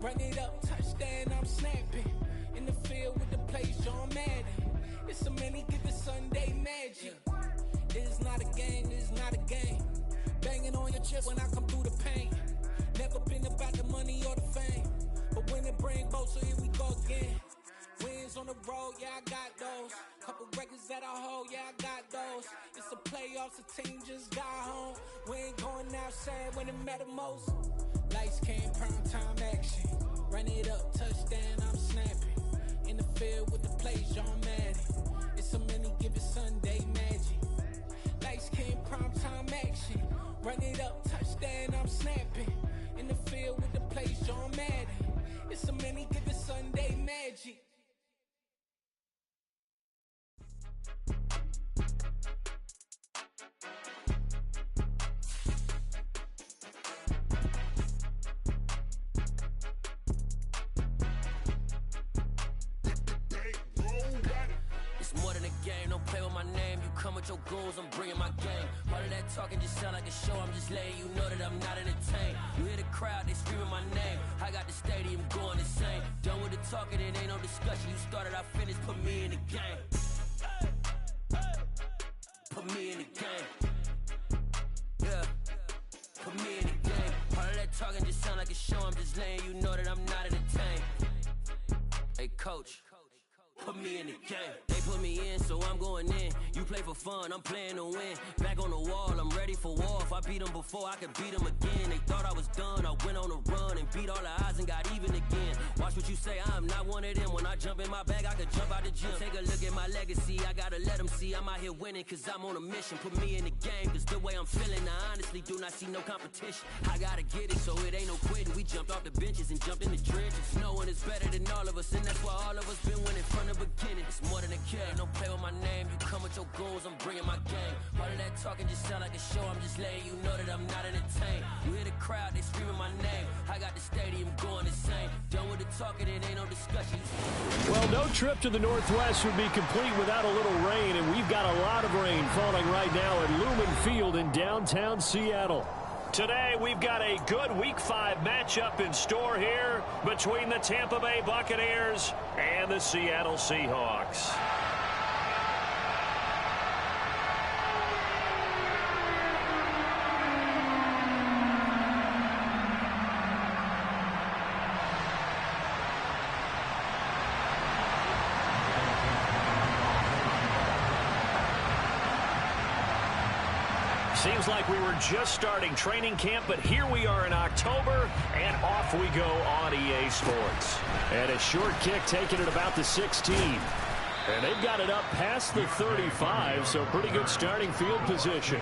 Run it up, touchdown, I'm snapping. In the field with the plays, John Madden. It's so many, give it Sunday magic. It's not a game, it's not a game. Banging on your chest when I come through the pain. Never been about the money or the fame. But when it bring both, so here we go again. Wins on the road, yeah, I got those. Couple records that I hold, yeah, I got those. It's the playoffs, the team just got home. We ain't going outside when it matter most. Lights came, prime time action. Run it up, touchdown, I'm snapping. In the field with the plays, John Madden. It's so many, give it Sunday magic. Lights came, prime time action. Run it up, touchdown, I'm snapping. In the field with the plays, John Madden. It's so many, give it Sunday magic. Come with your goons, I'm bringing my game. All of that talking just sound like a show. I'm just letting you know that I'm not entertained. You hear the crowd, they screaming my name. I got the stadium going insane. Done with the talking, it ain't no discussion. You started, I finished, put me in the game. Put me in the game. Yeah, put me in the game. All of that talking just sound like a show. I'm just letting you know that I'm not entertained. Hey, coach. Put me in the game. They put me in, so I'm going in. You play for fun, I'm playing to win. Back on the wall, I'm ready for war. If I beat them before, I could beat them again. They thought I was done, I went on a run and beat all the odds and got even again. Watch what you say, I'm not one of them. When I jump in my bag, I could jump out the gym. Take a look at my legacy, I gotta let them see I'm out here winning, cause I'm on a mission. Put me in the game, cause the way I'm feeling, I honestly do not see no competition. I gotta get it, so it ain't no quitting. We jumped off the benches and jumped in the trenches. No one is better than all of us, and that's why all of us been winning from the beginning. It's more than a game, don't play with my name. You come with your goons, I'm bringing my game. All of that talking just sound like a show. I'm just letting you know that I'm not entertained. You hear the crowd, they screaming my name. I got the stadium going insane. Done with the talking, it ain't no discussion. Well, no trip to the Northwest would be complete without a little rain, and we've got a lot of rain falling right now at Lumen Field in downtown Seattle. Today, we've got a good Week 5 matchup in store here between the Tampa Bay Buccaneers and the Seattle Seahawks. Seems like we were just starting training camp, but here we are in October, and off we go on EA Sports. And a short kick taken at about the 16. And they've got it up past the 35, so pretty good starting field position.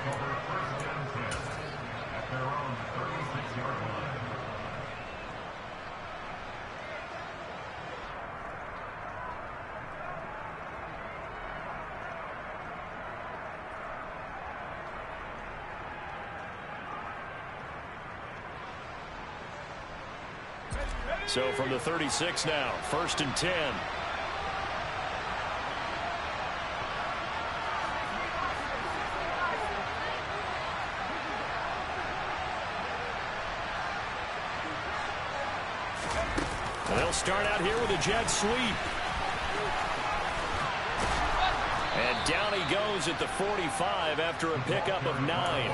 So from the 36 now, 1st and 10. And they'll start out here with a jet sweep. And down he goes at the 45 after a pickup of 9.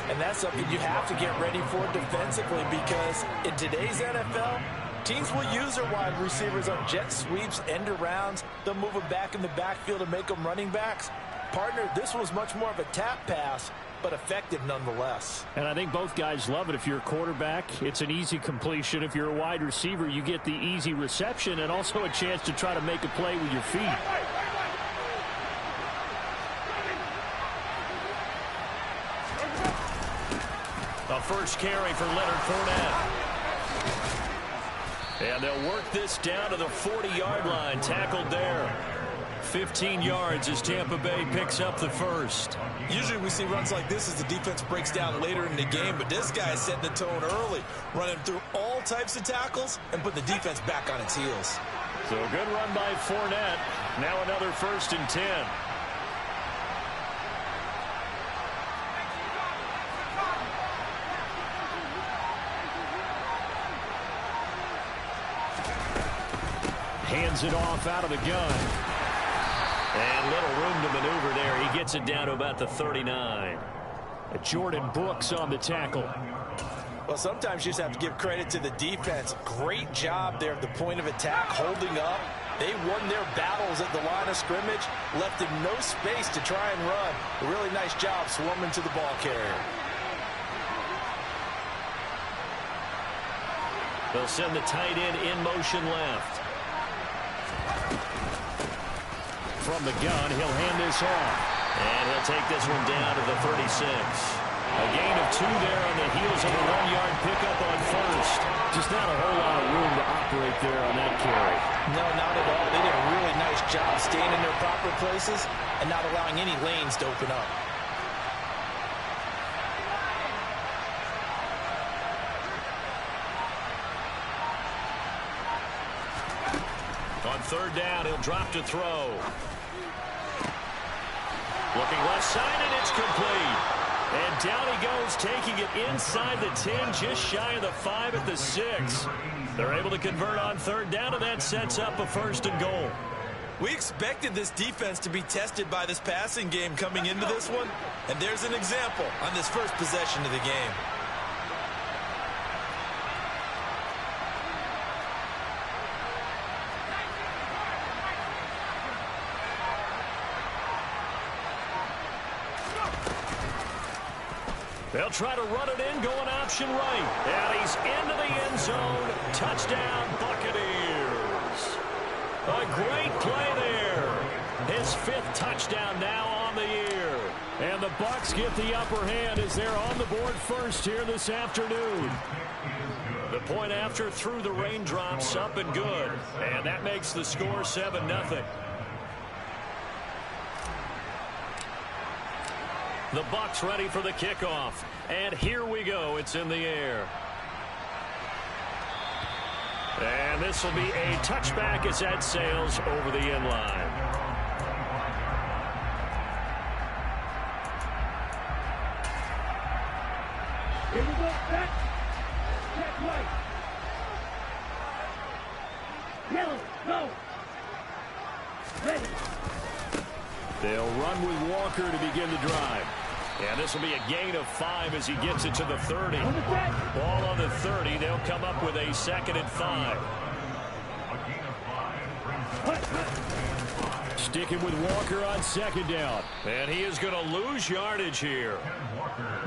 And that's something you have to get ready for defensively, because in today's NFL, teams will use their wide receivers on jet sweeps, end arounds. They'll move them back in the backfield and make them running backs. Partner, this was much more of a tap pass, but effective nonetheless. And I think both guys love it. If you're a quarterback, it's an easy completion. If you're a wide receiver, you get the easy reception and also a chance to try to make a play with your feet. A first carry for Leonard Fournette. And they'll work this down to the 40-yard line. Tackled there. 15 yards as Tampa Bay picks up the first. Usually we see runs like this as the defense breaks down later in the game, but this guy is setting the tone early, running through all types of tackles and put the defense back on its heels. So a good run by Fournette. Now another 1st and 10. Hands it off out of the gun. And little room to maneuver there. He gets it down to about the 39. Jordan Brooks on the tackle. Well, sometimes you just have to give credit to the defense. Great job there at the point of attack, holding up. They won their battles at the line of scrimmage, left him no space to try and run. A really nice job swarming to the ball carrier. They'll send the tight end in motion left. From the gun, he'll hand this off. And he'll take this one down to the 36. A gain of 2 there on the heels of a 1-yard pickup on first. Just not a whole lot of room to operate there on that carry. No, not at all. They did a really nice job staying in their proper places and not allowing any lanes to open up. On third down, he'll drop to throw. Looking left side, and it's complete. And down he goes, taking it inside the 10, just shy of the 5 at the 6. They're able to convert on third down, and that sets up a 1st and goal. We expected this defense to be tested by this passing game coming into this one, and there's an example on this first possession of the game. They'll try to run it in, going option right. And he's into the end zone. Touchdown, Buccaneers. A great play there. His 5th touchdown now on the year. And the Bucs get the upper hand as they're on the board first here this afternoon. The point after through the raindrops, up and good. And that makes the score 7-0. The Bucs ready for the kickoff. And here we go. It's in the air. And this will be a touchback as that sails over the end line. Here we go. Back. Check right. Yellow. Go. Ready. They'll run with Walker to begin the drive. And this will be a gain of 5 as he gets it to the 30. Ball on the 30. They'll come up with a 2nd and 5. Sticking with Walker on 2nd down. And he is going to lose yardage here.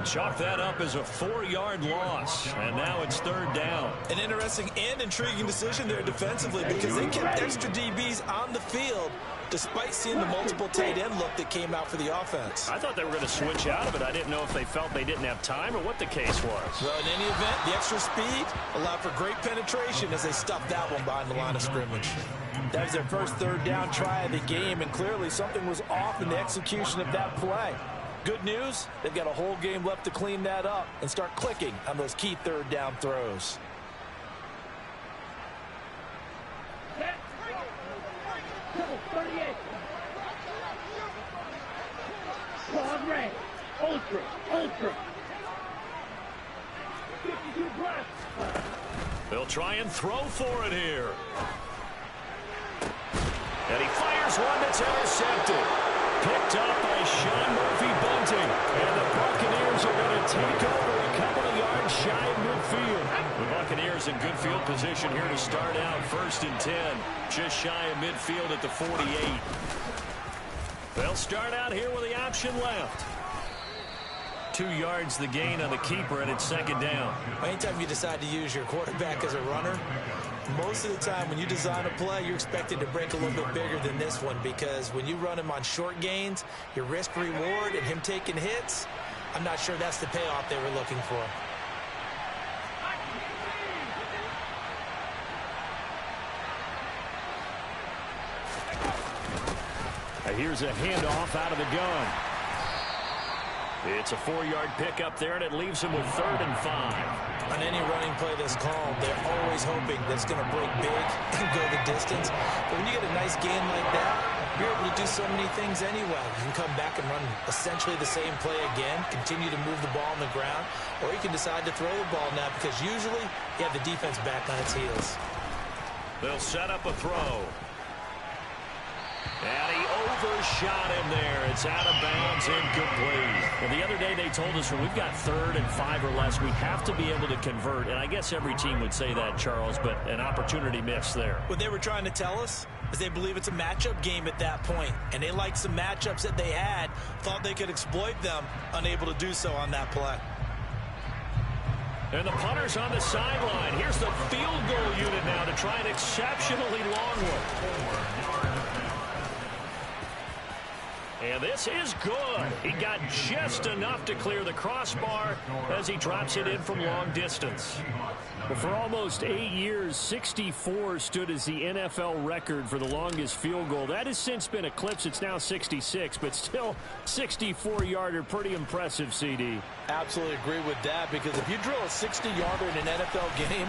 Chalk that up as a 4-yard loss. And now it's 3rd down. An interesting and intriguing decision there defensively because they kept extra DBs on the field despite seeing the multiple tight end look that came out for the offense. I thought they were going to switch out of it. I didn't know if they felt they didn't have time or what the case was. Well, in any event, the extra speed allowed for great penetration as they stuffed that one behind the line of scrimmage. That was their first 3rd down try of the game, and clearly something was off in the execution of that play. Good news, they've got a whole game left to clean that up and start clicking on those key 3rd down throws. Double 38. Quad red. Ultra. 52 plus. They'll try and throw for it here. And he fires one that's intercepted. Picked up by Sean Murphy-Bunting. And the Buccaneers are going to take over a couple of yards shy of midfield. The Buccaneers in good field position here to start out 1st and 10. Just shy of midfield at the 48. They'll start out here with the option left. 2 yards the gain on the keeper, and it's 2nd down. Anytime you decide to use your quarterback as a runner, most of the time when you design a play, you're expected to break a little bit bigger than this one because when you run him on short gains, your risk-reward and him taking hits, I'm not sure that's the payoff they were looking for. Here's a handoff out of the gun. It's a 4-yard pickup there, and it leaves him with 3rd and 5. On any running play that's called, they're always hoping that it's going to break big and go the distance. But when you get a nice gain like that, you're able to do so many things anyway. You can come back and run essentially the same play again, continue to move the ball on the ground, or you can decide to throw the ball now because usually you have the defense back on its heels. They'll set up a throw. And he overshot him there. It's out of bounds, incomplete. Well, the other day they told us when we've got 3rd and 5 or less, we have to be able to convert. And I guess every team would say that, Charles, but an opportunity missed there. What they were trying to tell us is they believe it's a matchup game at that point. And they liked some matchups that they had, thought they could exploit them, unable to do so on that play. And the punter's on the sideline. Here's the field goal unit now to try an exceptionally long one. And this is good. He got just enough to clear the crossbar as he drops it in from long distance. Well, for almost 8 years, 64 stood as the NFL record for the longest field goal. That has since been eclipsed. It's now 66, but still 64-yarder. Pretty impressive, CD. Absolutely agree with that, because if you drill a 60-yarder in an NFL game,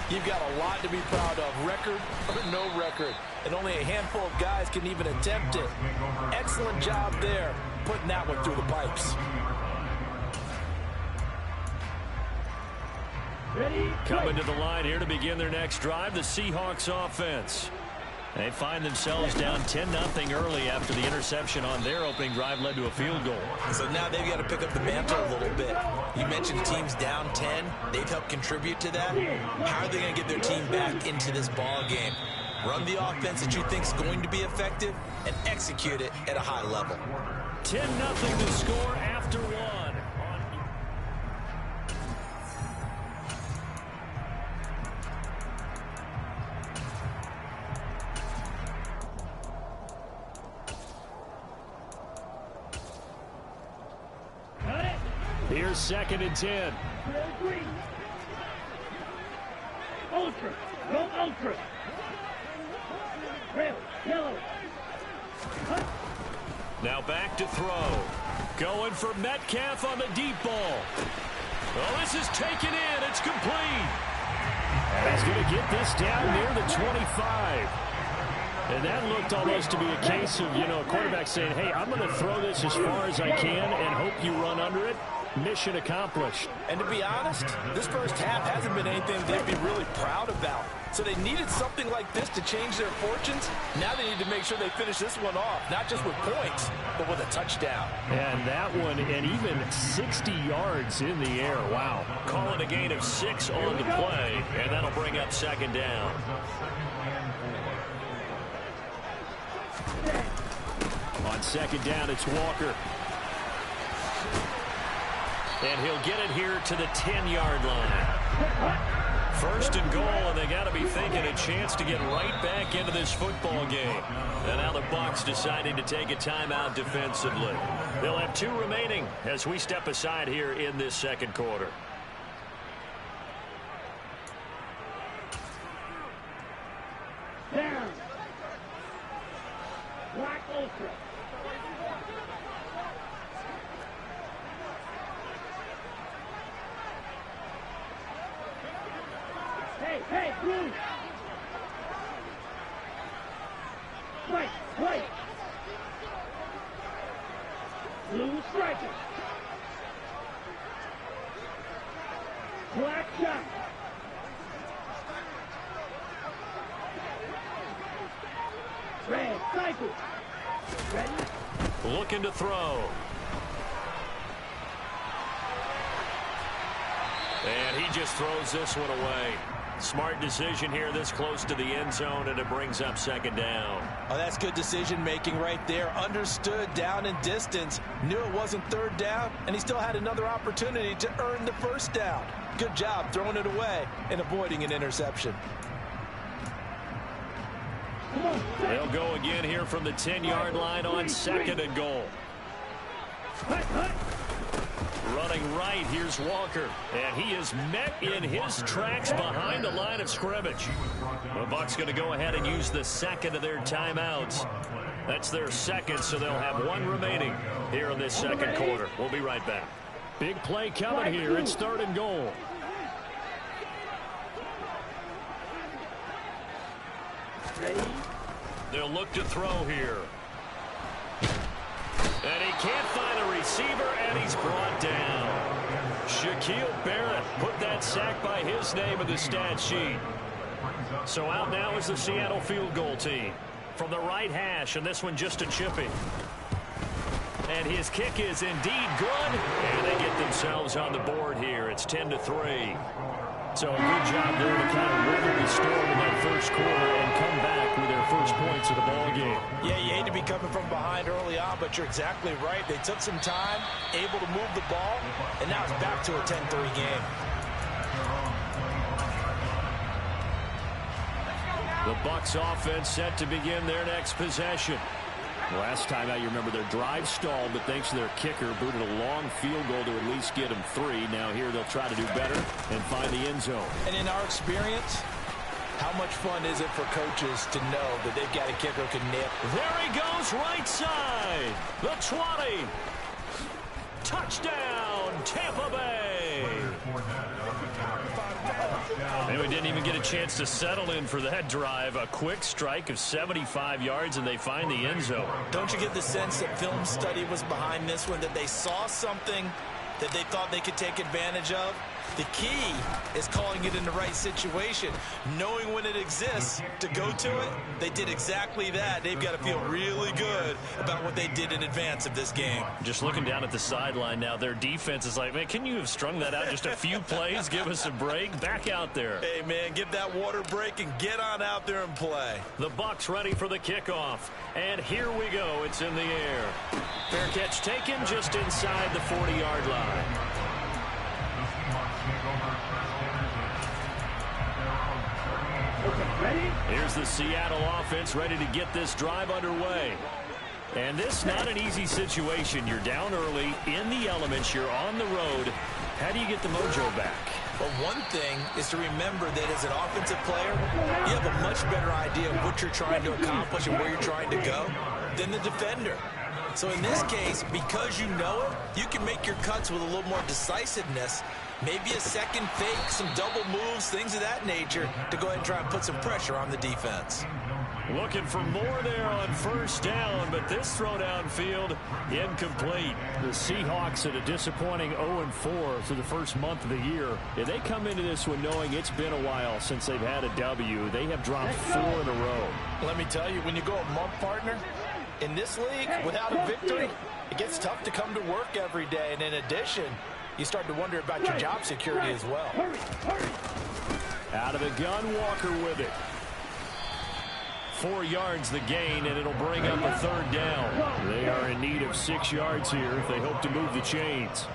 you've got a lot to be proud of, record or no record. And only a handful of guys can even attempt it. Excellent job there, putting that one through the pipes. Coming to the line here to begin their next drive, the Seahawks offense. They find themselves down 10-0 early after the interception on their opening drive led to a field goal. So now they've got to pick up the mantle a little bit. You mentioned teams down 10. They've helped contribute to that. How are they going to get their team back into this ball game? Run the offense that you think is going to be effective and execute it at a high level. 10-0 to score after one. Here's 2nd and 10. Ultra. Go ultra. Red, yellow. Now back to throw. Going for Metcalf on the deep ball. Well, this is taken in. It's complete. And he's going to get this down near the 25. And that looked almost to be a case of, a quarterback saying, hey, I'm going to throw this as far as I can and hope you run under it. Mission accomplished. And to be honest, this first half hasn't been anything they'd be really proud about. So they needed something like this to change their fortunes. Now they need to make sure they finish this one off, not just with points, but with a touchdown. And that one, and even 60 yards in the air. Wow. Calling a gain of 6 on the play, and that'll bring up 2nd down. On 2nd down, it's Walker. And he'll get it here to the 10-yard line. 1st and goal, and they got to be thinking a chance to get right back into this football game. And now the Bucs deciding to take a timeout defensively. They'll have 2 remaining as we step aside here in this 2nd quarter. Down. Black ultra. Hey, blue. White. Blue striker. Black shot. Red cycle. Ready? Looking to throw. And he just throws this one away. Smart decision here this close to the end zone, and it brings up 2nd down. Oh, that's good decision-making right there. Understood down and distance. Knew it wasn't 3rd down, and he still had another opportunity to earn the 1st down. Good job throwing it away and avoiding an interception. They'll go again here from the 10-yard line on 2nd and goal. Running right, here's Walker. And he is met in his tracks behind the line of scrimmage. The Bucs going to go ahead and use the 2nd of their timeouts. That's their 2nd, so they'll have 1 remaining here in this 2nd quarter. We'll be right back. Big play coming here. It's 3rd and goal. They'll look to throw here. And he can't find a receiver, and he's brought down. Shaquille Barrett put that sack by his name in the stat sheet. So out now is the Seattle field goal team. From the right hash, and this one just a chipping. And his kick is indeed good. And they get themselves on the board here. It's 10-3. So a good job there to kind of weather the storm in that first quarter and come back with their first points of the ball game. Yeah, you hate to be coming from behind early on, but you're exactly right. They took some time, able to move the ball, and now it's back to a 10-3 game. The Bucs offense set to begin their next possession. Last time out, you remember their drive stalled, but thanks to their kicker, booted a long field goal to at least get them 3. Now here they'll try to do better and find the end zone. And in our experience, how much fun is it for coaches to know that they've got a kicker who can nip? There he goes, right side. The 20. Touchdown, Tampa Bay. And we didn't even get a chance to settle in for that drive. A quick strike of 75 yards, and they find the end zone. Don't you get the sense that film study was behind this one, that they saw something that they thought they could take advantage of? The key is calling it in the right situation, knowing when it exists to go to it. They did exactly that. They've got to feel really good about what they did in advance of this game. Just looking down at the sideline now, their defense is like, man, can you have strung that out just a few plays? Give us a break. Back out there. Hey, man, get that water break and get on out there and play. The Bucs ready for the kickoff. And here we go. It's in the air. Fair catch taken just inside the 40-yard line. Here's the Seattle offense ready to get this drive underway. And this not an easy situation. You're down early, in the elements, you're on the road. How do you get the mojo back? Well, one thing is to remember that as an offensive player, you have a much better idea of what you're trying to accomplish and where you're trying to go than the defender. So in this case, because you know it, you can make your cuts with a little more decisiveness. Maybe a second fake, some double moves, things of that nature to go ahead and try and put some pressure on the defense. Looking for more there on first down, but this throw downfield incomplete. The Seahawks at a disappointing 0-4 through the first month of the year. If they come into this one knowing it's been a while since they've had a W, they have dropped 4 in a row. Let me tell you, when you go a month, partner, in this league, without a victory, it gets tough to come to work every day. And in addition, you start to wonder about your job security as well. Out of the gun, Walker with it. 4 yards the gain, and it'll bring up a third down. They are in need of 6 yards here if they hope to move the chains.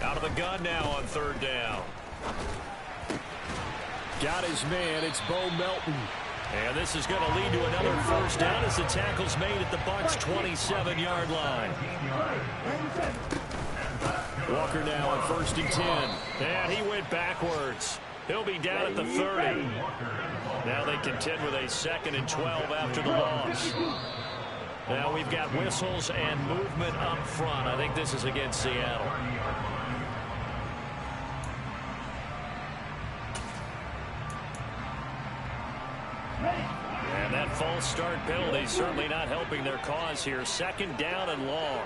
Out of the gun now on third down. Got his man. It's Bo Melton. And this is going to lead to another first down as the tackle's made at the Bucs' 27-yard line. Walker now on 1st and 10. And he went backwards. He'll be down at the 30. Now they contend with a 2nd and 12 after the loss. Now we've got whistles and movement up front. I think this is against Seattle. And that false start penalty certainly not helping their cause here. 2nd down and long.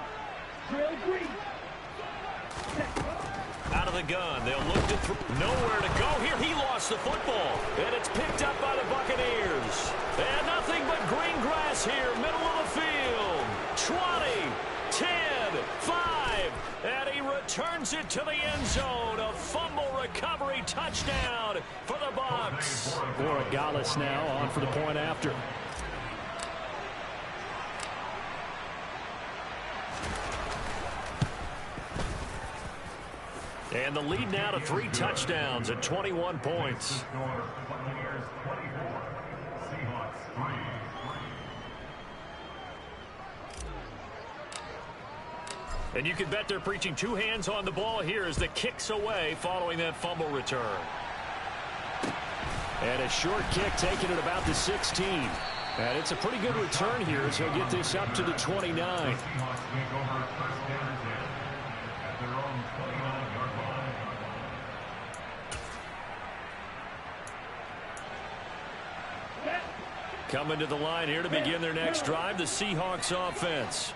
Out of the gun. They'll look to nowhere to go here. He lost the football. And it's picked up by the Buccaneers. And nothing but green grass here. Middle of the field. 20, 10, 5. And he returns it to the end zone. A fumble recovery touchdown for the Bucs. Borregales now on for the point after. And the lead now to 3 touchdowns at 21 points. And you can bet they're preaching 2 hands on the ball here as the kick's away following that fumble return. And a short kick taken at about the 16. And it's a pretty good return here as he'll get this up to the 29. Coming to the line here to begin their next drive, the Seahawks offense.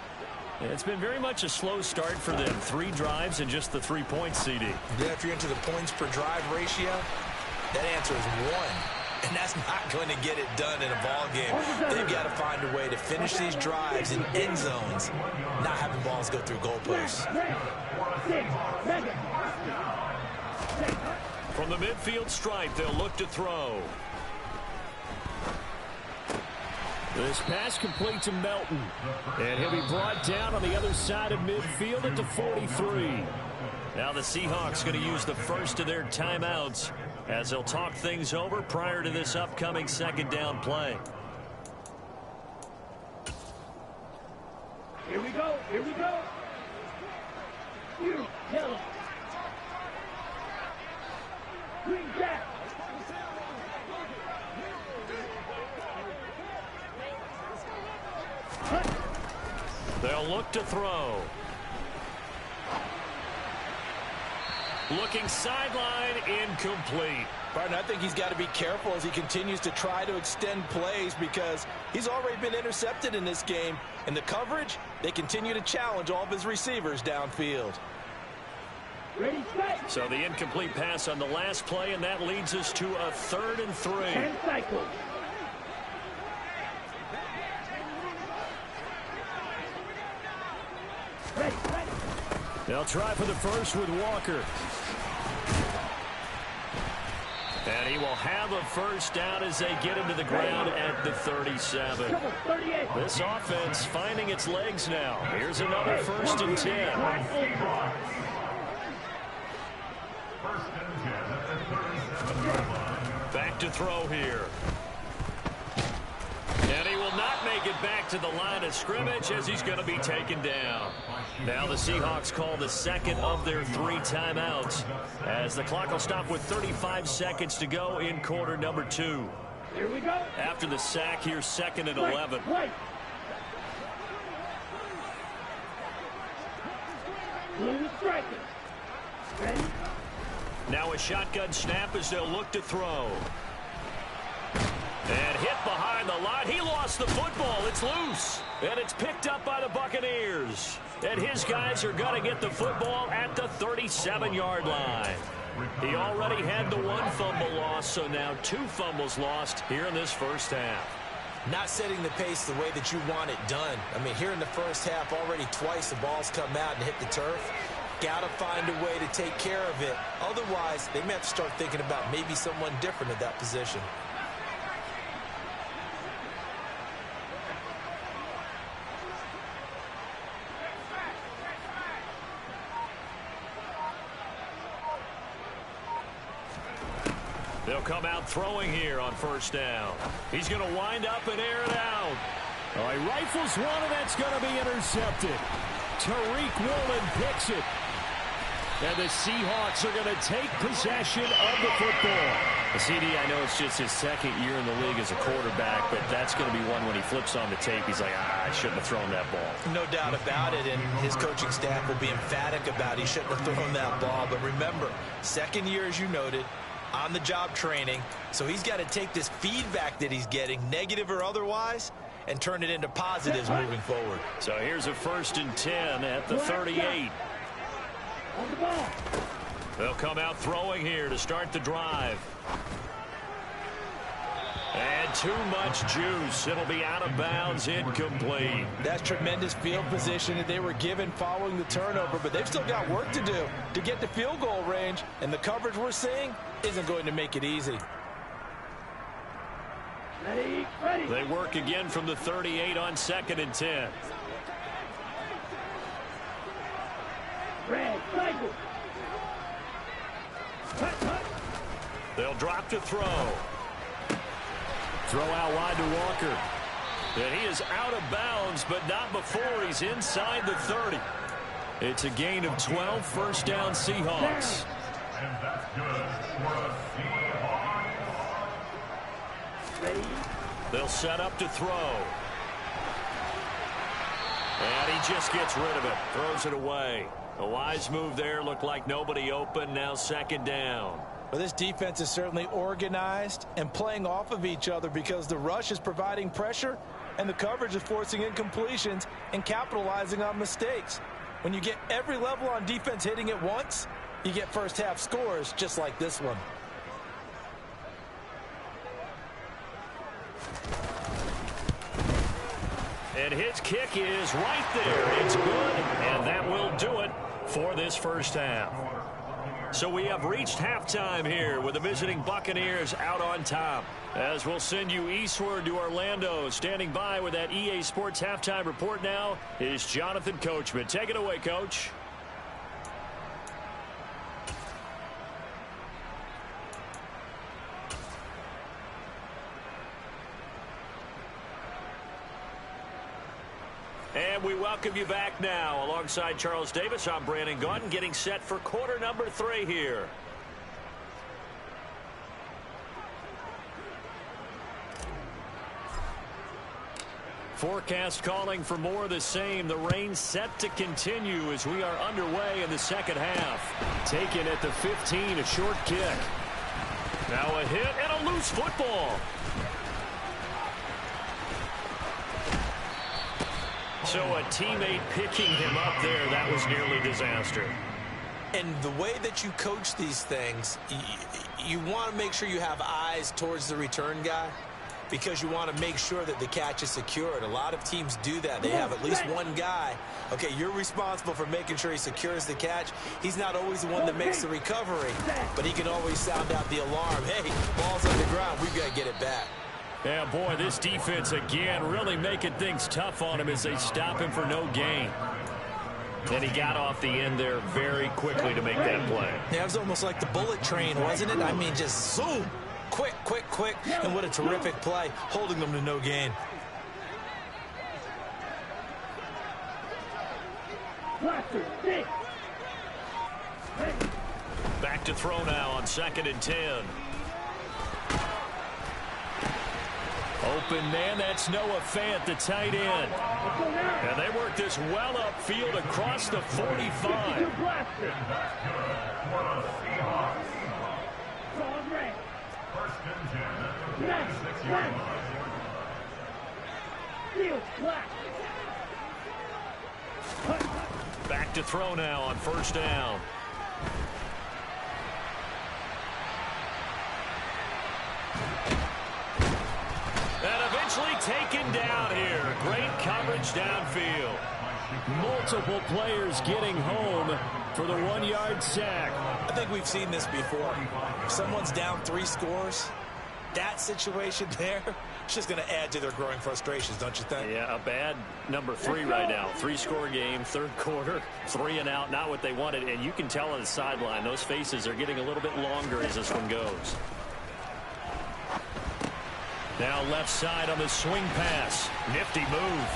It's been very much a slow start for them. 3 drives and just the 3 points, CD. Yeah, if you're into the points per drive ratio, that answer is 1. And that's not going to get it done in a ball game. They've got to find a way to finish these drives in end zones, not having balls go through goalposts. From the midfield stripe, they'll look to throw. This pass complete to Melton. And he'll be brought down on the other side of midfield at the 43. Now the Seahawks going to use the first of their timeouts as they'll talk things over prior to this upcoming second down play. Here we go. Here we go. You tell him. Green Jack. They'll look to throw. Looking sideline, incomplete. Partner, I think he's got to be careful as he continues to try to extend plays because he's already been intercepted in this game. And the coverage, they continue to challenge all of his receivers downfield. Ready, set. So the incomplete pass on the last play, and that leads us to a 3rd and 3. 10 cycles. Ready, ready. They'll try for the first with Walker. And he will have a first down as they get him to the ground at the 37. This offense finding its legs now. Here's another 1st and 10. Back to throw here. And he will not make it back to the line of scrimmage as he's going to be taken down. Now the Seahawks call the second of their 3 timeouts as the clock will stop with 35 seconds to go in quarter number 2. Here we go. After the sack, here's 2nd and 11. Right. Blue striker. Ready. Now a shotgun snap as they'll look to throw. And hit behind the line. He lost the football. It's loose. And it's picked up by the Buccaneers. And his guys are going to get the football at the 37-yard line. He already had the 1 fumble loss, so now 2 fumbles lost here in this first half. Not setting the pace the way that you want it done. I mean, here in the first half, already twice the ball's come out and hit the turf. Got to find a way to take care of it. Otherwise, they may have to start thinking about maybe someone different at that position. They'll come out throwing here on first down. He's going to wind up and air it out. Oh, he rifles one, and that's going to be intercepted. Tariq Woolen picks it. And the Seahawks are going to take possession of the football. CD, I know it's just his 2nd year in the league as a quarterback, but that's going to be one when he flips on the tape. He's like, I shouldn't have thrown that ball. No doubt about it, and his coaching staff will be emphatic about he shouldn't have thrown that ball. But remember, 2nd year, as you noted, on-the-job training, so he's got to take this feedback that he's getting, negative or otherwise, and turn it into positives moving forward. So here's a 1st and 10 at the 38. On the ball. They'll come out throwing here to start the drive. And too much juice. It'll be out of bounds, incomplete. That's tremendous field position that they were given following the turnover, but they've still got work to do to get to field goal range, and the coverage we're seeing isn't going to make it easy. Ready, ready. They work again from the 38 on 2nd and 10. Red, cycle. Cut, cut. They'll drop to throw. Throw out wide to Walker. And he is out of bounds, but not before he's inside the 30. It's a gain of 12, first down Seahawks. And that's good for a Seahawks. Ready. They'll set up to throw. And he just gets rid of it. Throws it away. A wise move there. Looked like nobody open. Now 2nd down. Well, this defense is certainly organized and playing off of each other because the rush is providing pressure and the coverage is forcing incompletions and capitalizing on mistakes. When you get every level on defense hitting at once, you get first half scores just like this one. And his kick is right there. It's good, and that will do it for this first half. So we have reached halftime here with the visiting Buccaneers out on top. As we'll send you eastward to Orlando. Standing by with that EA Sports halftime report now is Jonathan Coachman. Take it away, Coach. And we welcome you back now. Alongside Charles Davis, I'm Brandon Gaudin, getting set for quarter number 3 here. Forecast calling for more of the same. The rain set to continue as we are underway in the second half. Taken at the 15, a short kick. Now a hit and a loose football. So a teammate picking him up there, that was nearly disaster. And the way that you coach these things, you want to make sure you have eyes towards the return guy because you want to make sure that the catch is secured. A lot of teams do that. They have at least one guy. Okay, you're responsible for making sure he secures the catch. He's not always the one that makes the recovery, but he can always sound out the alarm. Hey, ball's on the ground. We've got to get it back. Yeah, boy, this defense again really making things tough on him as they stop him for no gain. And he got off the end there very quickly to make that play. Yeah, it was almost like the bullet train, wasn't it? I mean, just zoom. Quick, quick, quick. And what a terrific play, holding them to no gain. Back to throw now on 2nd and 10. Open man, that's Noah Fant, the tight end. And they work this well upfield across the 45. Back to throw now on 1st down. And eventually taken down here. Great coverage downfield. Multiple players getting home for the 1-yard sack. I think we've seen this before. If someone's down 3 scores, that situation there, it's just going to add to their growing frustrations, don't you think? Yeah, a bad number 3 right now. 3-score game, 3rd quarter, 3 and out, not what they wanted. And you can tell on the sideline, those faces are getting a little bit longer as this one goes. Now left side on the swing pass. Nifty move.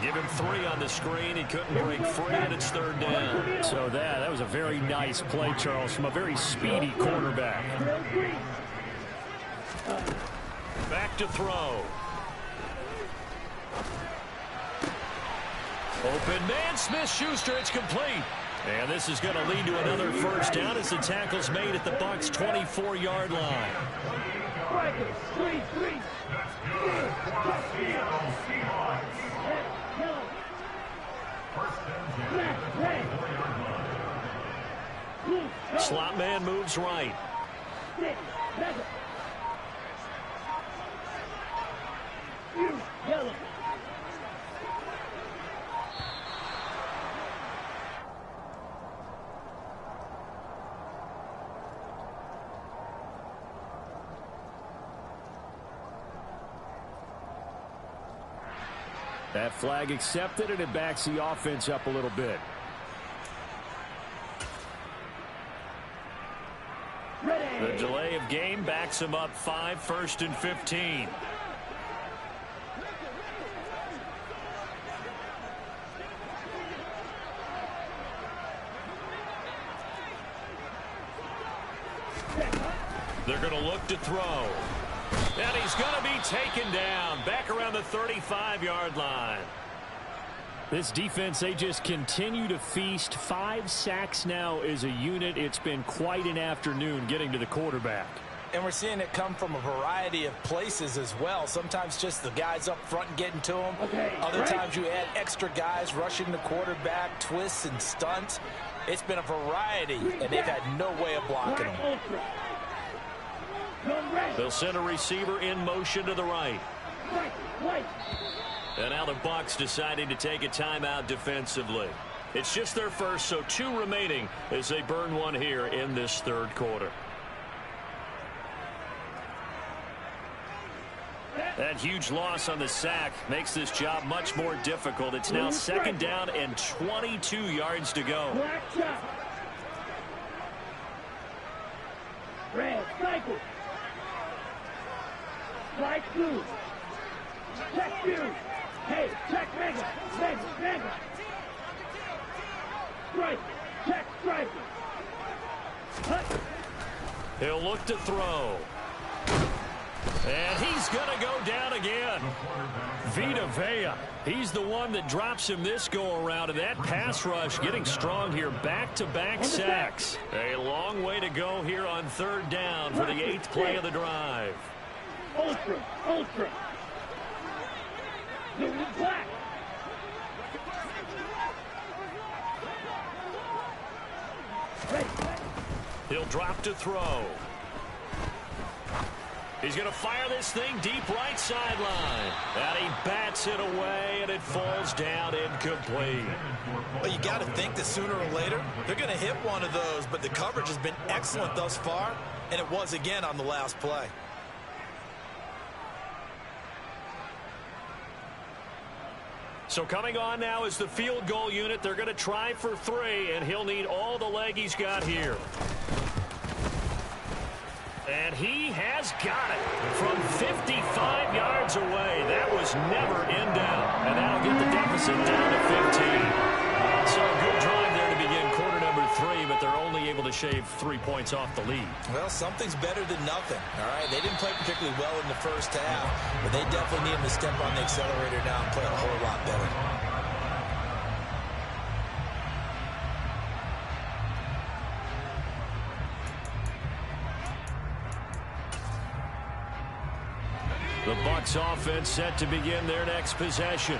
Give him 3 on the screen. He couldn't break free, and it's 3rd down. So that was a very nice play, Charles, from a very speedy quarterback. Back to throw. Open man, Smith-Schuster, it's complete. And this is going to lead to another 1st down as the tackle's made at the Bucs' 24-yard line. Slot man moves right. That flag accepted, and it backs the offense up a little bit. The delay of game backs him up 5, 1st and 15. They're going to look to throw. And he's going to be taken down back around the 35-yard line. This defense, they just continue to feast. 5 sacks now as a unit. It's been quite an afternoon getting to the quarterback. And we're seeing it come from a variety of places as well. Sometimes just the guys up front getting to them. Other times you add extra guys rushing the quarterback, twists and stunts. It's been a variety, and they've had no way of blocking them. They'll send a receiver in motion to the right. And now the Bucs deciding to take a timeout defensively. It's just their first, so 2 remaining as they burn one here in this third quarter. That huge loss on the sack makes this job much more difficult. It's now 2nd down and 22 yards to go. Red, cycle. Slide through. Check you. Hey, check mega. Mega. Strike. Check strike. He'll look to throw. And he's going to go down again. Vita Vea, he's the one that drops him this go-around. And that pass rush getting strong here. Back-to-back sacks. A long way to go here on 3rd down for the 8th play of the drive. Ultra. Newton Black. He'll drop to throw. He's going to fire this thing deep right sideline. And he bats it away, and it falls down incomplete. Well, you got to think that sooner or later they're going to hit one of those, but the coverage has been excellent thus far, and it was again on the last play. So coming on now is the field goal unit. They're going to try for 3, and he'll need all the leg he's got here. And he has got it from 55 yards away. That was never in doubt. And that'll get the deficit down to 15. So a good drive there to begin quarter number 3, but they're only able to shave 3 points off the lead. Well, something's better than nothing, all right? They didn't play particularly well in the first half, but they definitely need him to step on the accelerator now and play a whole lot better. The Bucs offense set to begin their next possession.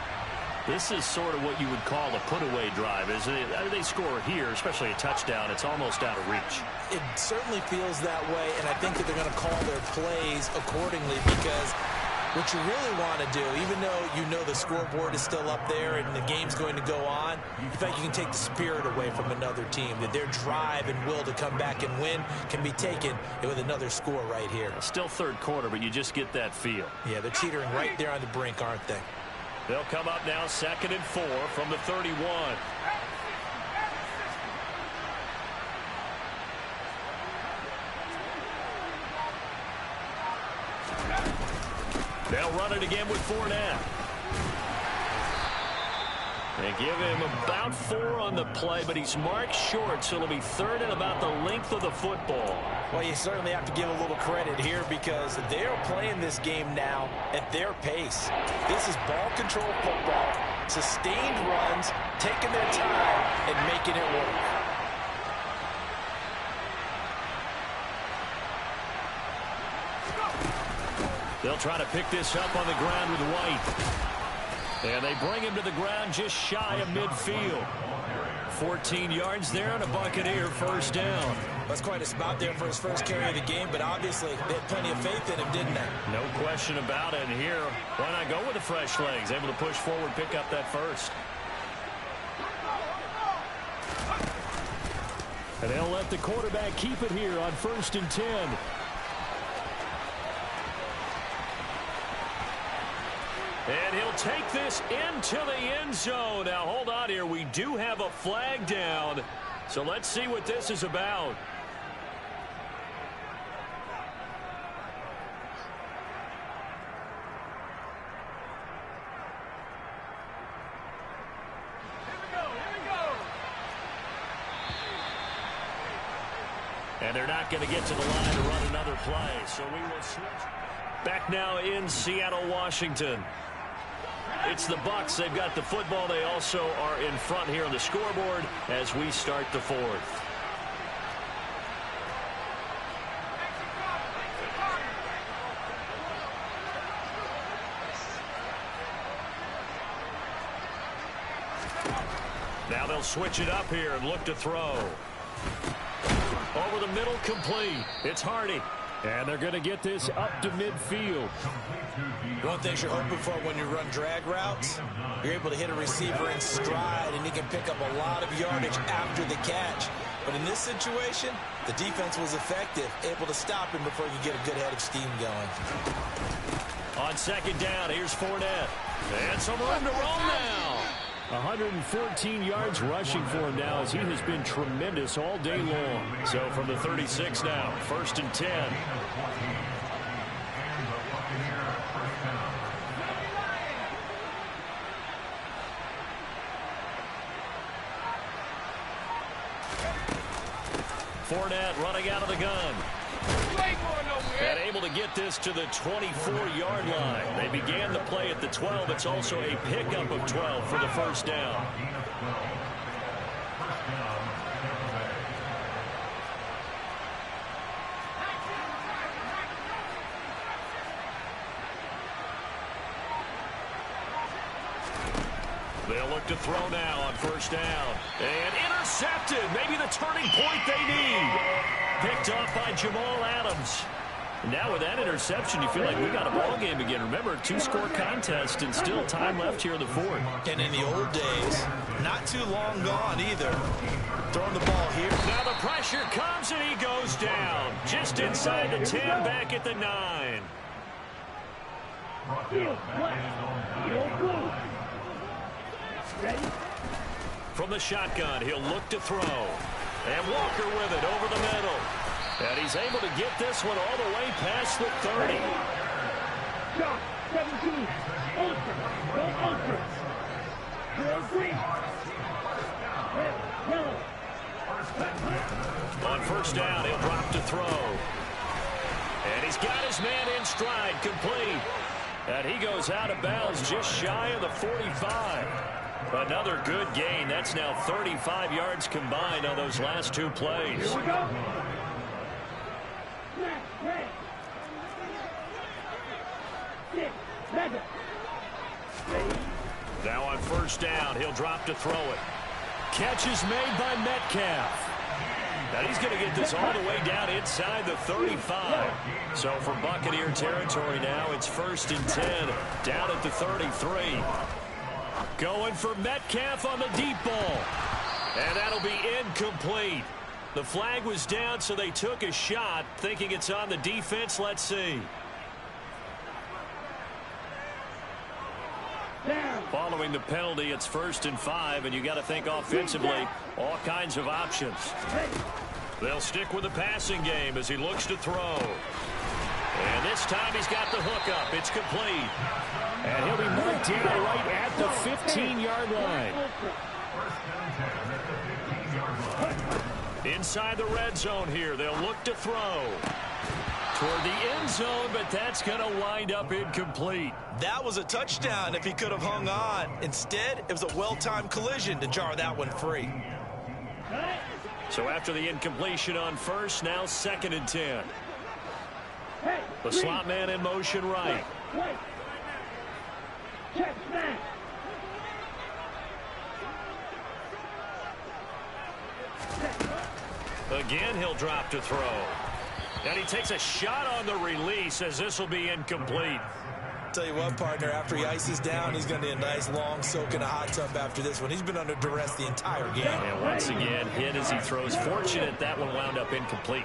This is sort of what you would call a put-away drive, isn't it? They score here, especially a touchdown. It's almost out of reach. It certainly feels that way, and I think that they're going to call their plays accordingly because what you really want to do, even though you know the scoreboard is still up there and the game's going to go on, you think you can take the spirit away from another team, that their drive and will to come back and win can be taken with another score right here. Still third quarter, but you just get that feel. Yeah, they're teetering right there on the brink, aren't they? They'll come up now 2nd and 4 from the 31. They'll run it again with Fournette. They give him about 4 on the play, but he's marked short, so it'll be 3rd and about the length of the football. Well, you certainly have to give a little credit here because they're playing this game now at their pace. This is ball control football, sustained runs, taking their time, and making it work. They'll try to pick this up on the ground with White. And they bring him to the ground just shy of midfield. 14 yards there and a Buccaneer 1st down. That's quite a spot there for his first carry of the game, but obviously they had plenty of faith in him, didn't they? No question about it. And here, why not go with the fresh legs? Able to push forward, pick up that first. And they'll let the quarterback keep it here on 1st and 10. And he'll take this into the end zone. Now, hold on here. We do have a flag down. So let's see what this is about. And they're not going to get to the line to run another play. So we will switch. Back now in Seattle, Washington. It's the Bucs. They've got the football. They also are in front here on the scoreboard as we start the 4th. Now they'll switch it up here and look to throw. Over the middle, complete. It's Hardy. And they're going to get this up to midfield. One thing you're hoping for when you run drag routes, you're able to hit a receiver in stride, and he can pick up a lot of yardage after the catch. But in this situation, the defense was effective, able to stop him before he could get a good head of steam going. On second down, here's Fournette. And some room to roll now. 114 yards rushing for him now as he has been tremendous all day long. So from the 36 now, 1st and 10. Fournette running out of the gun. And able to get this to the 24-yard line. They began the play at the 12. It's also a pickup of 12 for the first down. They'll look to throw now on first down. And intercepted. Maybe the turning point they need. Picked off by Jamal Adams. Now with that interception, you feel like we got a ball game again. Remember, 2-score contest and still time left here in the fourth. And in the old days, not too long gone either. Throwing the ball here. Now the pressure comes and he goes down. Just inside the 10, back at the 9. From the shotgun, he'll look to throw. And Walker with it over the middle. And he's able to get this one all the way past the 30. Shot 17. Ultra. Go Ultra. Green. Yellow. On first down, he'll drop to throw. And he's got his man in stride, complete. And he goes out of bounds just shy of the 45. Another good gain. That's now 35 yards combined on those last two plays. Here we go. Now on first down, he'll drop to throw it. Catch is made by Metcalf. Now he's going to get this all the way down inside the 35. So for Buccaneer territory now, it's 1st and 10 down at the 33. Going for Metcalf on the deep ball. And that'll be incomplete. The flag was down, so they took a shot, thinking it's on the defense. Let's see. Following the penalty, it's 1st and 5, and you got to think offensively, all kinds of options. They'll stick with the passing game as he looks to throw. And this time he's got the hook up. It's complete. And he'll be marked down right at the 15-yard line. Inside the red zone here, they'll look to throw. Toward the end zone, but that's going to wind up incomplete. That was a touchdown if he could have hung on. Instead, it was a well-timed collision to jar that one free. So after the incompletion on first, now 2nd and 10. The slot man in motion right. Again, he'll drop to throw. And he takes a shot on the release as this will be incomplete. Tell you what, partner, after he ices down, he's going to need a nice long soak in a hot tub after this one. He's been under duress the entire game. And once again, hit as he throws. Fortunate that one wound up incomplete.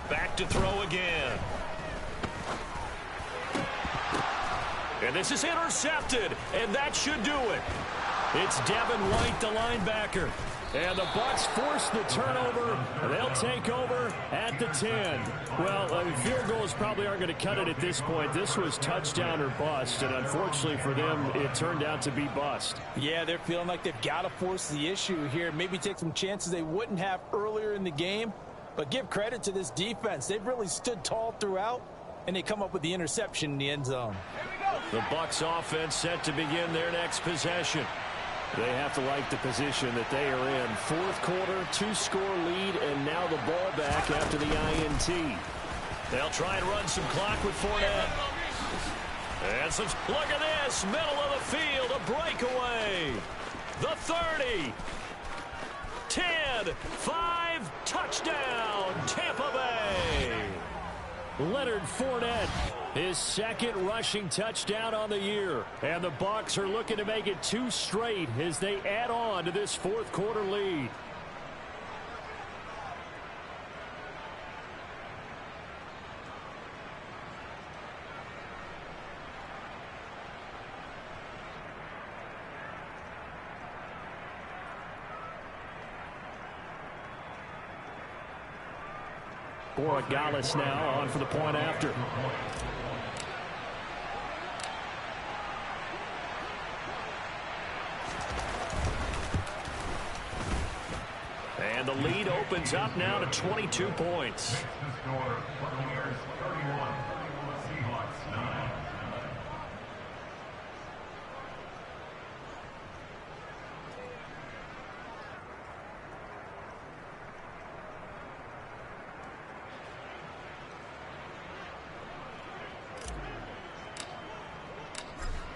Back to throw again. And this is intercepted, and that should do it. It's Devin White, the linebacker. And the Bucs force the turnover. They'll take over at the 10. Well, field goals probably aren't going to cut it at this point. This was touchdown or bust, and unfortunately for them, it turned out to be bust. Yeah, they're feeling like they've got to force the issue here. Maybe take some chances they wouldn't have earlier in the game. But give credit to this defense. They've really stood tall throughout, and they come up with the interception in the end zone. The Bucs offense set to begin their next possession. They have to like the position that they are in. Fourth quarter, 2-score lead, and now the ball back after the INT. They'll try and run some clock with Fournette. And some, look at this, middle of the field, a breakaway. The 30. 10, 5, touchdown, Tampa Bay. Leonard Fournette, his second rushing touchdown on the year. And the Bucs are looking to make it 2 straight as they add on to this fourth quarter lead. Borregales now on for the point after. And the lead opens up now to 22 points. The score, Buccaneers 31, Seahawks 9.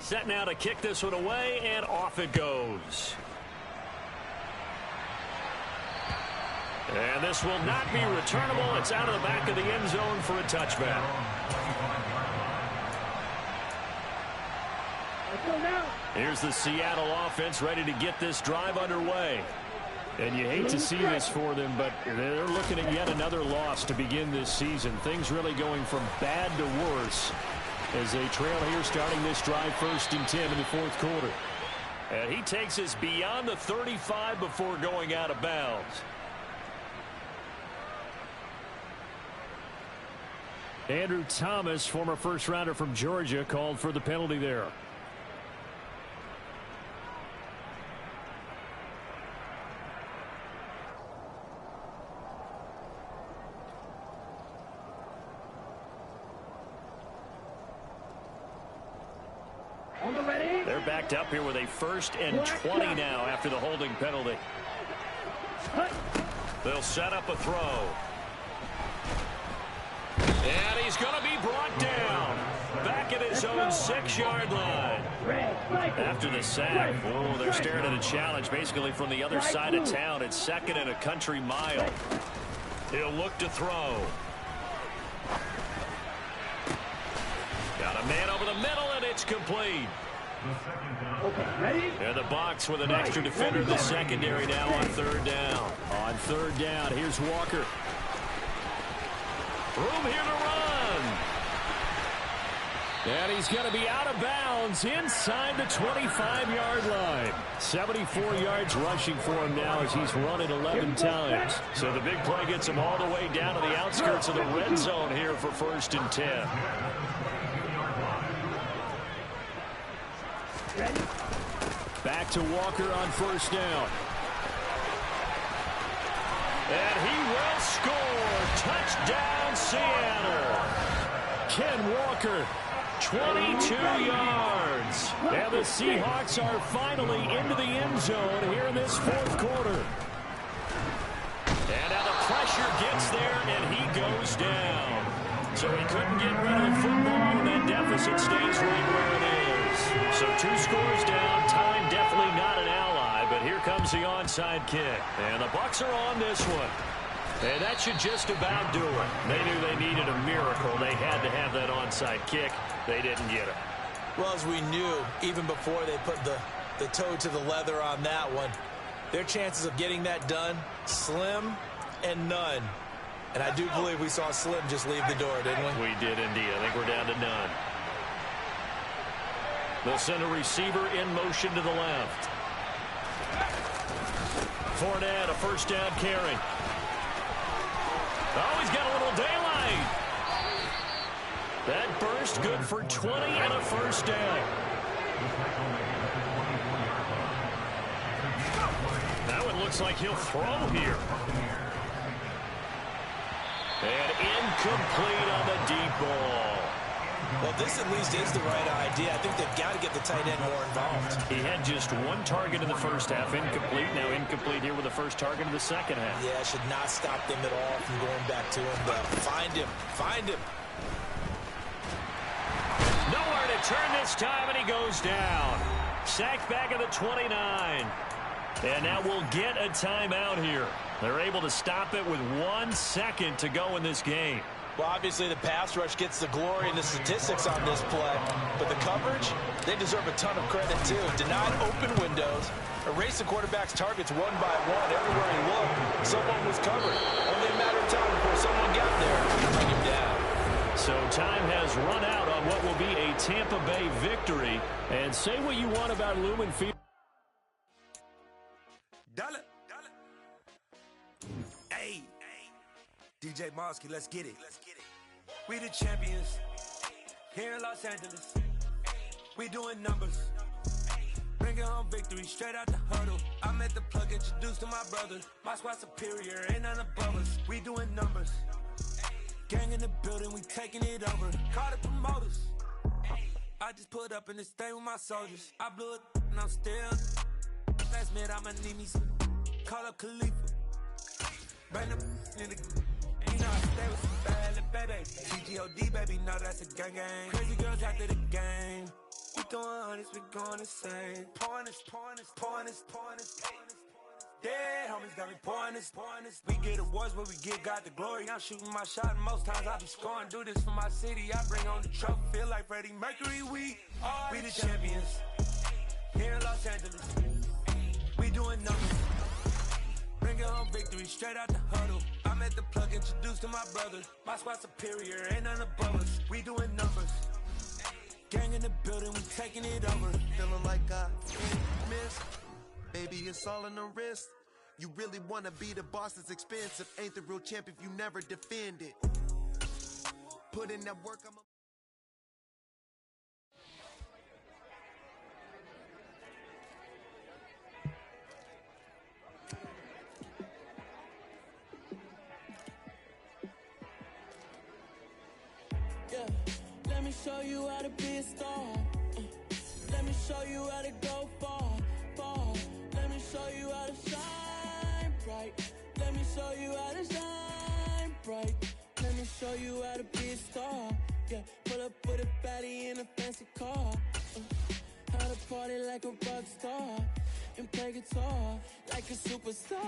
Set now to kick this one away, and off it goes. And this will not be returnable. It's out of the back of the end zone for a touchback. Here's the Seattle offense ready to get this drive underway. And you hate to see this for them, but they're looking at yet another loss to begin this season. Things really going from bad to worse as they trail here starting this drive 1st and 10 in the fourth quarter. And he takes us beyond the 35 before going out of bounds. Andrew Thomas, former first-rounder from Georgia, called for the penalty there. They're backed up here with a 1st and 20 now after the holding penalty. They'll set up a throw. And he's going to be brought down. Back at his own 6-yard line. After the sack, oh, they're staring at a challenge basically from the other side of town. It's 2nd and a country mile. He'll look to throw. Got a man over the middle, and it's complete. And the Bucs with an extra defender in the secondary now on 3rd down. On 3rd down, here's Walker. Room here to run. And he's going to be out of bounds inside the 25-yard line. 74 yards rushing for him now as he's run it 11 times. So the big play gets him all the way down to the outskirts of the red zone here for 1st and 10. Back to Walker on 1st down. And he will score. Touchdown, Seattle. Ken Walker, 22 yards. And the Seahawks are finally into the end zone here in this fourth quarter. And now the pressure gets there, and he goes down. So he couldn't get rid of the football, and that deficit stays right where it is. So 2 scores down, time definitely not an ally, but here comes the onside kick. And the Bucs are on this one. And that should just about do it. They knew they needed a miracle. They had to have that onside kick. They didn't get it. Well, as we knew, even before they put the toe to the leather on that one, their chances of getting that done, slim and none. And I do believe we saw Slim just leave the door, didn't we? We did indeed. I think we're down to none. They'll send a receiver in motion to the left. Fournette, a 1st down carry. Oh, he's got a little daylight. That burst good for 20 and a 1st down. Now it looks like he'll throw here. And incomplete on the deep ball. Well, this at least is the right idea. I think they've got to get the tight end more involved. He had just one target in the first half, incomplete. Now incomplete here with the first target in the second half. Yeah, should not stop them at all from going back to him, though. Find him. Find him. Nowhere to turn this time, and he goes down. Sacked back at the 29. And now we'll get a timeout here. They're able to stop it with 1 second to go in this game. Well, obviously the pass rush gets the glory and the statistics on this play, but the coverage, they deserve a ton of credit too. Denied open windows, erased the quarterback's targets one by one. Everywhere he looked, someone was covered. Only a matter of time before someone got there to bring him down. So time has run out on what will be a Tampa Bay victory. And say what you want about Lumen Field. Dollar. Hey, DJ Mosky, let's get it. We the champions here in Los Angeles. We doing numbers. Bringing home victory straight out the huddle. I'm at the plug, introduced to my brothers. My squad superior, ain't none above us. We doing numbers. Gang in the building, we taking it over. Call the promoters. I just put up in this thing with my soldiers. I blew it and I'm still. Last minute, I'ma need me some. Call up Khalifa. Bring the in the. And you know I stay with some bad little baby. TGOD, baby, no, that's a gang gang. Crazy girls after the game. We throwing hundreds, we going insane. Pouring this. Dead homies got me pouring this. We get awards, but we give God the glory. I'm shooting my shot, and most times I be scoring. Do this for my city, I bring on the trophy. Feel like Freddie Mercury, we the champions. Here in Los Angeles, we doing numbers. Bringing home victory straight out the huddle. I'm at the plug, introduced to my brothers. My squad superior, ain't none above us. We doing numbers. Gang in the building, we taking it over. Feeling like I miss. Baby, it's all in the wrist. You really wanna be the boss, it's expensive. Ain't the real champ if you never defend it. Put in that work, I'm a Let me show you how to be a star. Let me show you how to go far. Let me show you how to shine bright. Let me show you how to shine bright. Let me show you how to be a star. Yeah, pull up with a baddie in a fancy car. How to party like a rock star and play guitar like a superstar.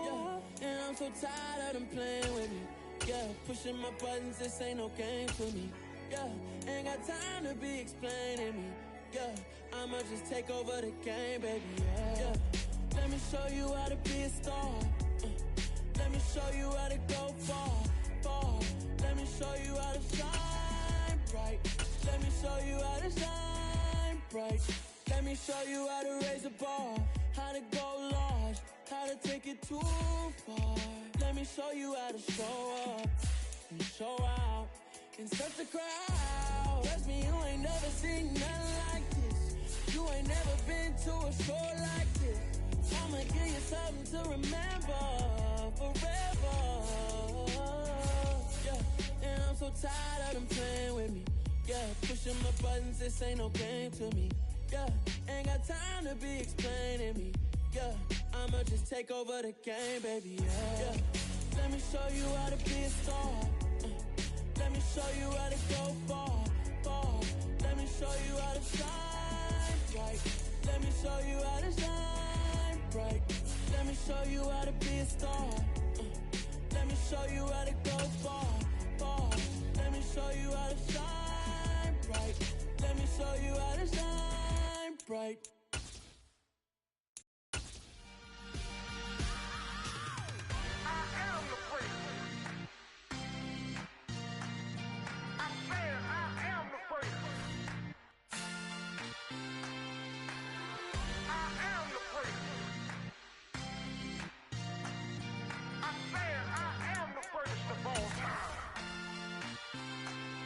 Yeah, and I'm so tired of them playing with me. Yeah, pushing my buttons, this ain't no game for me. Yeah, ain't got time to be explaining me. Yeah, I'ma just take over the game, baby. Yeah, let me show you how to be a star. Let me show you how to go far. Let me show you how to shine bright. Let me show you how to shine bright. Let me show you how to raise the bar, how to go large, how to take it too far. Let me show you how to show up and show out in such a crowd. Trust me, you ain't never seen nothing like this. You ain't never been to a show like this. I'ma give you something to remember forever. Yeah, and I'm so tired of them playing with me. Yeah, pushing my buttons, this ain't no game to me. Yeah, ain't got time to be explaining me. Yeah, I'ma just take over the game, baby. Yeah, let me show you how to be a star. Let me show you how to go far. Let me show you how to shine bright. Let me show you how to shine bright. Let me show you how to be a star. Let me show you how to go far. Let me show you how to shine bright. Let me show you how to shine bright.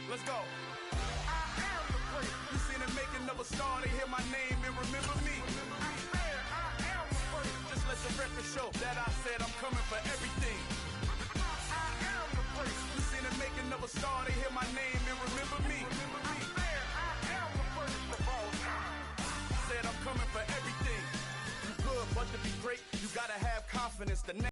Let's go. I am the great. You seen the making of a star, they hear my name and remember me. I am the great. Just let the record show that I said I'm coming for everything. I am the great. You seen the making of a star, they hear my name and remember me. the name.